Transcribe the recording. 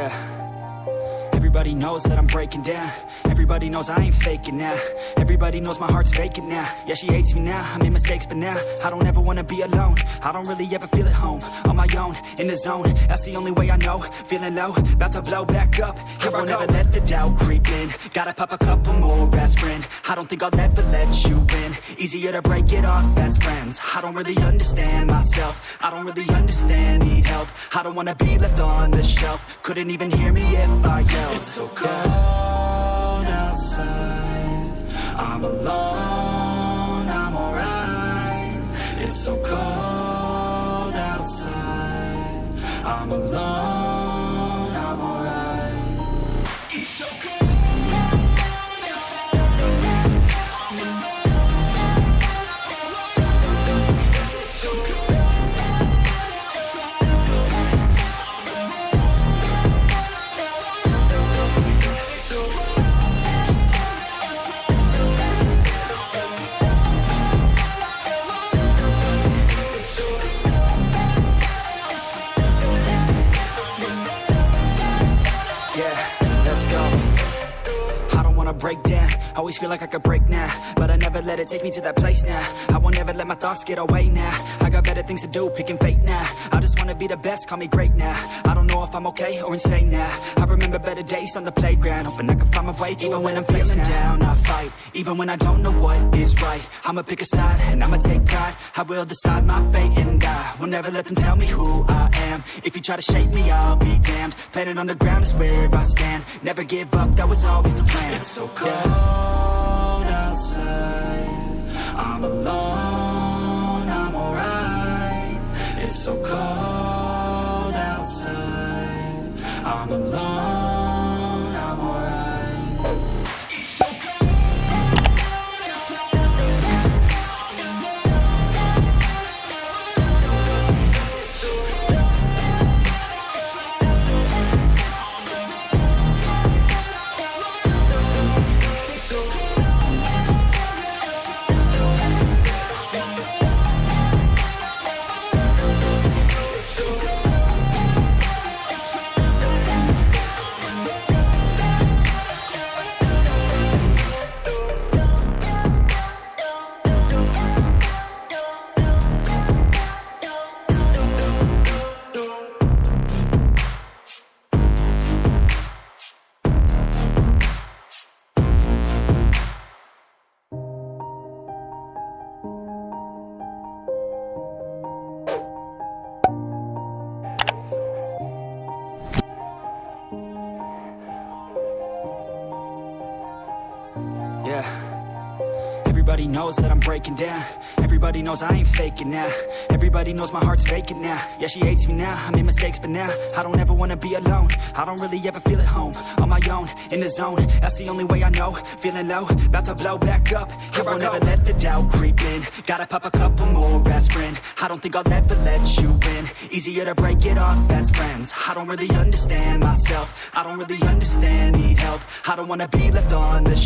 Yeah. Everybody knows that I'm breaking down. Everybody knows I ain't faking now. Everybody knows my heart's vacant now. Yeah, she hates me now, I made mistakes, but now I don't ever wanna be alone. I don't really ever feel at home. On my own, in the zone, that's the only way I know. Feeling low, about to blow back up. Here I won't ever let the doubt creep in. Gotta pop a couple more aspirin. I don't think I'll ever let you in. Easier to break it off best friends. I don't really understand myself. I don't really understand, need help. I don't wanna be left on the shelf. Couldn't even hear me if I yelled. It's so cold outside, I'm alone, I'm alright. It's so cold outside, I'm alone, I'm alright. It's so cold. Break down, always feel like I could break now, but I never let it take me to that place now. I won't ever let my thoughts get away now. I got better things to do, picking fate now. I just wanna be the best, call me great now. I don't know if I'm okay or insane now. I remember better days on the playground, hoping I can find my way to even when I'm feeling down. I fight, even when I don't know what is right. I'ma pick a side, and I'ma take pride. I will decide my fate, and I will never let them tell me who I am. If you try to shape me, I'll be damned. Planet on the ground is where I stand. Never give up, that was always the plan. It's so cold outside, I'm alone, I'm alright. It's so cold outside, I'm alone, I'm alright. It's so cold outside, I'm alone. It's so cold Yeah. Everybody knows that I'm breaking down. Everybody knows I ain't faking now. Everybody knows my heart's vacant now. Yeah, she hates me now, I made mistakes, but now I don't ever wanna be alone. I don't really ever feel at home. On my own, in the zone, that's the only way I know. Feeling low, about to blow back up. Here I won't ever let the doubt creep in. Gotta pop a couple more aspirin. I don't think I'll ever let you in. Easier to break it off best friends. I don't really understand myself. I don't really understand, need help. I don't wanna be left on the